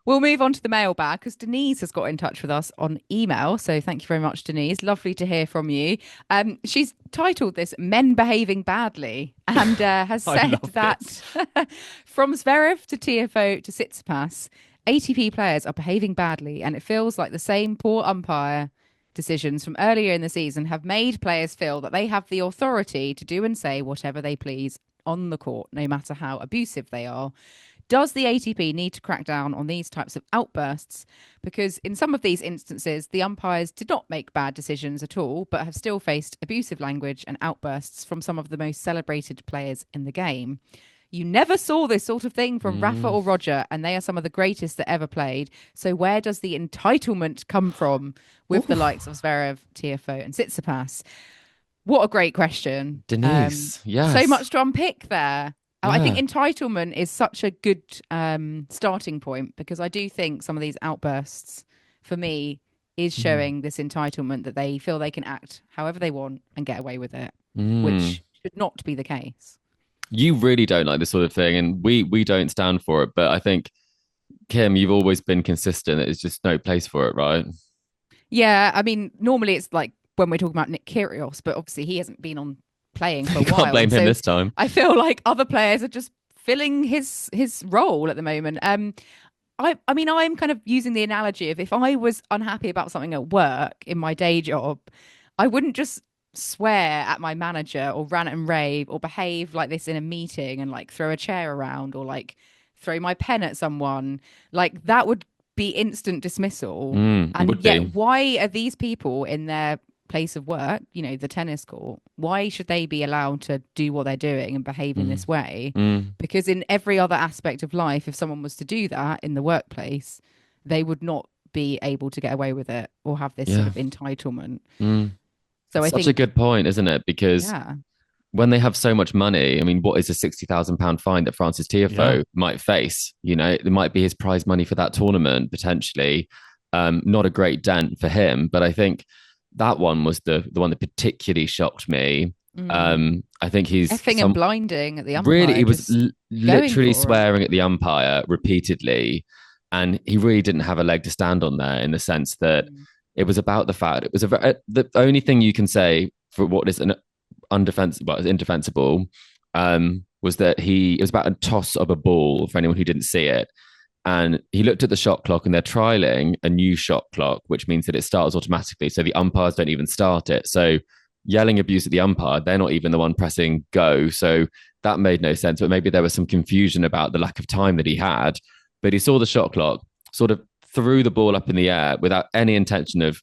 We'll move on to the mailbag because Denise has got in touch with us on email. So thank you very much, Denise. Lovely to hear from you. She's titled this Men Behaving Badly and has I said love this. that from Zverev to Tiafoe to Tsitsipas, ATP players are behaving badly, and it feels like the same poor umpire decisions from earlier in the season have made players feel that they have the authority to do and say whatever they please on the court, no matter how abusive they are. Does the ATP need to crack down on these types of outbursts? Because in some of these instances, the umpires did not make bad decisions at all, but have still faced abusive language and outbursts from some of the most celebrated players in the game. You never saw this sort of thing from Rafa Mm. or Roger, and they are some of the greatest that ever played. So where does the entitlement come from with the Oof. likes of Zverev, Tiafoe, and Tsitsipas? What a great question. Denise, So yes. much to unpick there. I think Yeah. entitlement is such a good starting point because I do think some of these outbursts, for me, is Mm. showing this entitlement that they feel they can act however they want and get away with it, Mm. which should not be the case. You really don't like this sort of thing, and we don't stand for it. But I think, Kim, you've always been consistent. It's just no place for it, right? Yeah, I mean, normally it's like when we're talking about Nick Kyrgios, but obviously he hasn't been on playing for a You can't while, blame and him so this time. I feel like other players are just filling his role at the moment. I mean, I'm kind of using the analogy of if I was unhappy about something at work in my day job, I wouldn't just swear at my manager or rant and rave or behave like this in a meeting and like throw a chair around or like throw my pen at someone. Like that would be instant dismissal. It And would yet, be. why are these people in their place of work, the tennis court, why should they be allowed to do what they're doing and behave in Mm. this way? Mm. Because in every other aspect of life, if someone was to do that in the workplace, they would not be able to get away with it or have this sort Yeah. of entitlement. Mm. So It's I such a think, good point, isn't it? Because yeah, when they have so much money, I mean, what is a £60,000 fine that Francis Yeah. Tiafoe might face? It might be his prize money for that tournament potentially. Not a great dent for him, but I think that one was the one that particularly shocked me. I think he's effing and some blinding at the really umpire, he was just going literally for it. swearing at the umpire repeatedly, and he really didn't have a leg to stand on there in the sense that Mm. it was about the fact it was the only thing you can say for what is an undefensible, well, indefensible, was that it was about a toss of a ball for anyone who didn't see it. And he looked at the shot clock and they're trialing a new shot clock, which means that it starts automatically. So the umpires don't even start it. So yelling abuse at the umpire, they're not even the one pressing go. So that made no sense. But maybe there was some confusion about the lack of time that he had. But he saw the shot clock, sort of threw the ball up in the air without any intention of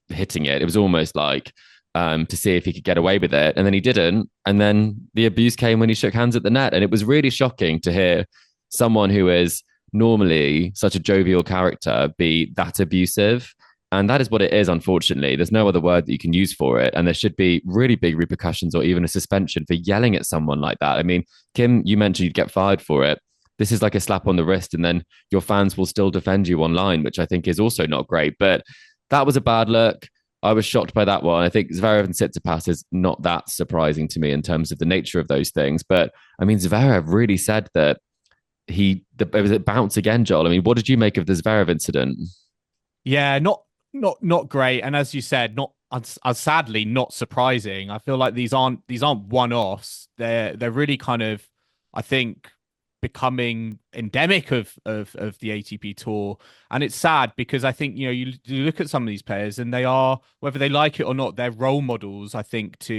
hitting it. It was almost like to see if he could get away with it. And then he didn't. And then the abuse came when he shook hands at the net. And it was really shocking to hear someone who is normally such a jovial character be that abusive. And that is what it is, unfortunately. There's no other word that you can use for it. And there should be really big repercussions or even a suspension for yelling at someone like that. I mean, Kim, you mentioned you'd get fired for it. This is like a slap on the wrist, and then your fans will still defend you online, which I think is also not great. But that was a bad look. I was shocked by that one. I think Zverev and Tsitsipas is not that surprising to me in terms of the nature of those things. But I mean, Zverev really said that it was a bounce again, Joel. I mean, what did you make of the Zverev incident? Yeah, not great. And as you said, not sadly not surprising. I feel like these aren't one-offs. They're really kind of, I think, becoming endemic of the ATP tour. And it's sad because I think, you look at some of these players and they are, whether they like it or not, they're role models, I think, to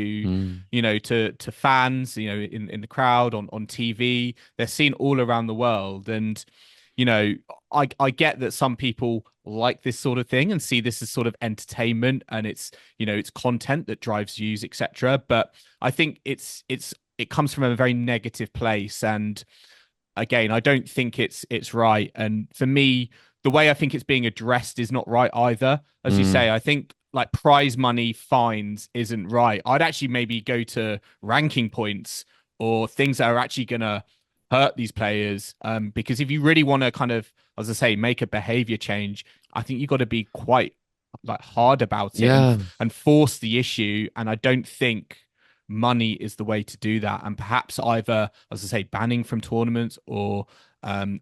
Mm. to fans, in the crowd, on TV. They're seen all around the world. And you know, I get that some people like this sort of thing and see this as sort of entertainment, and it's content that drives views, etc. But I think it comes from a very negative place. And again, I don't think it's right. And for me, the way I think it's being addressed is not right either. As you Mm. say, I think like prize money fines isn't right. I'd actually maybe go to ranking points or things that are actually going to hurt these players. Because if you really want to kind of, as I say, make a behavior change, I think you've got to be quite like hard about it, and Yeah. force the issue. And I don't think money is the way to do that. And perhaps either, as I say, banning from tournaments or, as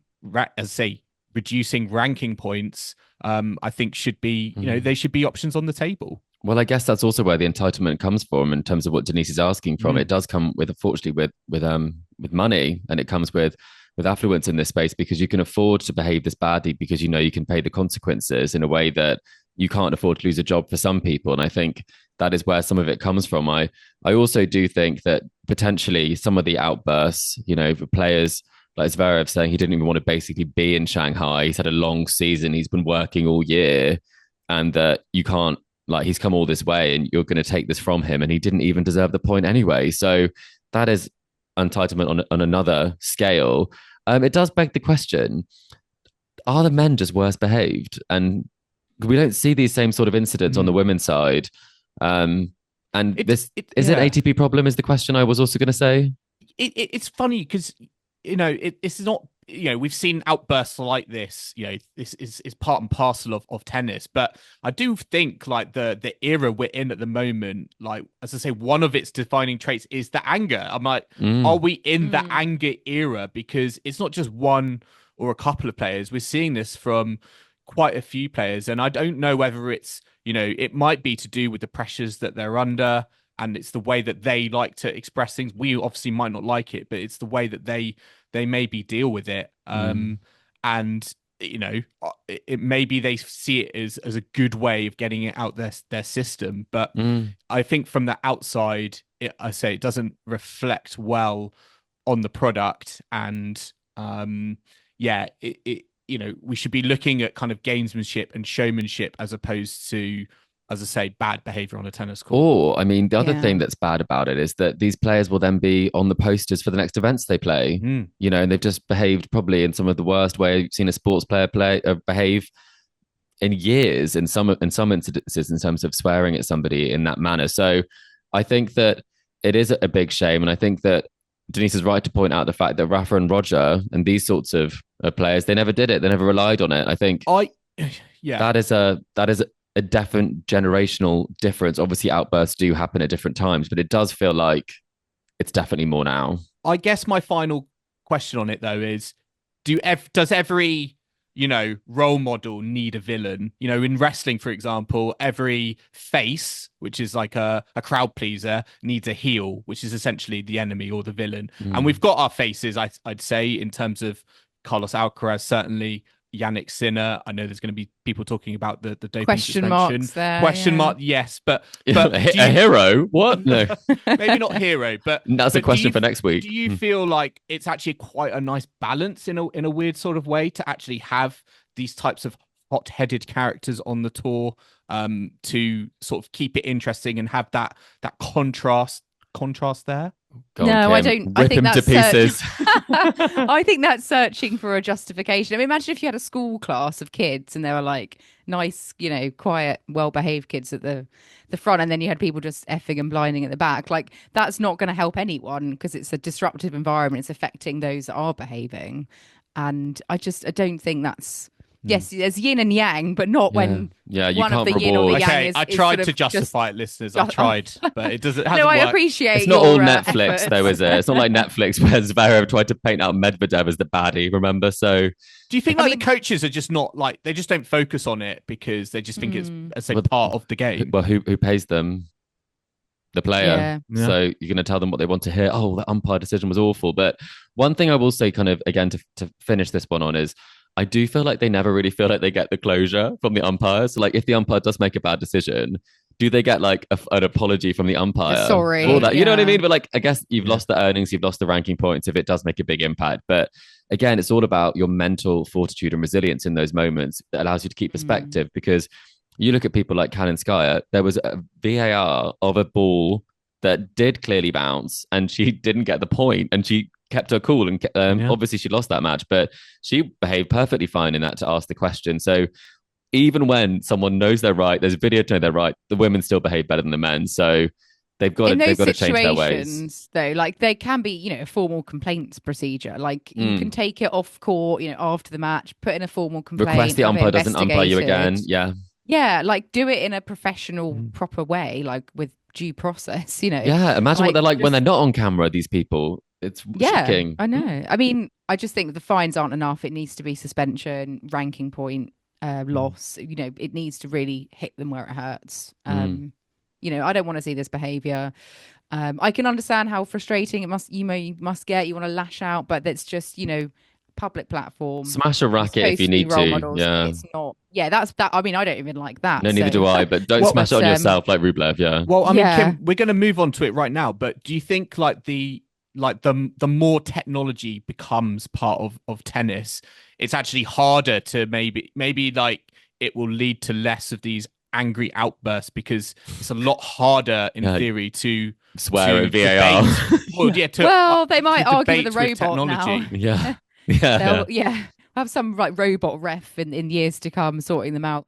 I say, reducing ranking points, I think should be, they should be options on the table. Well, I guess that's also where the entitlement comes from in terms of what Denise is asking from. It does come with, unfortunately, with money, and it comes with affluence in this space, because you can afford to behave this badly because you can pay the consequences in a way that you can't afford to lose a job for some people. And I think that is where some of it comes from. I also do think that potentially some of the outbursts, for players like Zverev saying he didn't even want to basically be in Shanghai. He's had a long season. He's been working all year, and that you can't, he's come all this way and you're going to take this from him, and he didn't even deserve the point anyway. So that is entitlement on another scale. It does beg the question, are the men just worse behaved? And we don't see these same sort of incidents on the women's side. And is it an ATP problem is the question I was also going to say. It's funny because, it's not, we've seen outbursts like this, this is part and parcel of tennis. But I do think the era we're in at the moment, as I say, one of its defining traits is the anger. I'm like, are we in the anger era? Because it's not just one or a couple of players. We're seeing this from quite a few players. And I don't know whether it's, it might be to do with the pressures that they're under, and it's the way that they like to express things. We obviously might not like it, but it's the way that they maybe deal with it. And it maybe they see it as a good way of getting it out their system. But I think from the outside, it doesn't reflect well on the product. And we should be looking at kind of gamesmanship and showmanship as opposed to, as I say, bad behavior on a tennis court. Or, the other thing that's bad about it is that these players will then be on the posters for the next events they play, and they've just behaved probably in some of the worst way you've seen a sports player behave in years, in some instances, in terms of swearing at somebody in that manner. So I think that it is a big shame. And I think that Denise is right to point out the fact that Rafa and Roger and these sorts of players, they never did it. They never relied on it. I think that is a definite generational difference. Obviously, outbursts do happen at different times, but it does feel like it's definitely more now. I guess my final question on it, though, is does every role model need a villain? In wrestling, for example, every face, which is like a crowd pleaser, needs a heel, which is essentially the enemy or the villain. And we've got our faces, I'd say, in terms of Carlos Alcaraz, certainly Yannick Sinner. I know there's going to be people talking about the doping question suspension. Marks there, question mark, yes, but a hero? What? No, maybe not hero, but that's a question for next week. Do you feel like it's actually quite a nice balance in a weird sort of way to actually have these types of hot-headed characters on the tour, to sort of keep it interesting and have that contrast there? I don't. I think that's to pieces. I think that's searching for a justification. Imagine if you had a school class of kids and they were like nice, quiet, well-behaved kids at the front, and then you had people just effing and blinding at the back. Like, that's not going to help anyone because it's a disruptive environment. It's affecting those that are behaving, and I don't think that's. Yes, there's yin and yang, but not when one of the yin or the yang is. I tried to justify it, listeners. I tried, but it doesn't. No, I appreciate. It's not all Netflix, efforts. though, is it? It's not like Netflix where Zverev tried to paint out Medvedev as the baddie. Remember? So, do you think the coaches are just not they just don't focus on it because they just think it's part of the game? Well, who pays them? The player. Yeah. So you're going to tell them what they want to hear. Oh, that umpire decision was awful. But one thing I will say, kind of again to finish this one on, is I do feel like they never really feel like they get the closure from the umpires. So, if the umpire does make a bad decision, do they get an apology from the umpire? Sorry. All that, you know what I mean? But I guess you've lost the earnings, you've lost the ranking points if it does make a big impact. But again, it's all about your mental fortitude and resilience in those moments that allows you to keep perspective. Because you look at people like Kalinskaya, there was a VAR of a ball that did clearly bounce and she didn't get the point, and she kept her cool, and obviously she lost that match, but she behaved perfectly fine in that to ask the question. So even when someone knows they're right, there's a video to know they're right, the women still behave better than the men. So they've got to change their ways. Though, there can be, a formal complaints procedure. You can take it off court, after the match, put in a formal complaint. Request the umpire doesn't umpire you again. Yeah. Yeah, do it in a professional, proper way, with due process, Yeah, imagine what they're like when they're not on camera, these people. It's Yeah, shocking. I know. I mean, I just think the fines aren't enough. It needs to be suspension, ranking point, loss. You know, it needs to really hit them where it hurts. You know, I don't want to see this behavior. I can understand how frustrating it must you must get. You want to lash out, but that's just, you know, public platform. Smash a We're racket if supposed you to be need role to. models. Yeah. It's not. Yeah, that's that. I mean, I don't even like that. No, neither so- do I. But don't Well, smash it on yourself like Rublev. Yeah. Well, I mean, Yeah. Kim, we're going to move on to it right now. But do you think like the more technology becomes part of tennis, it's actually harder to maybe like it will lead to less of these angry outbursts because it's a lot harder in theory to swear to at VAR. debate. Well, yeah, well, they might to argue with the debate with robot now. technology. Yeah. Yeah. They'll have some like robot ref in years to come sorting them out.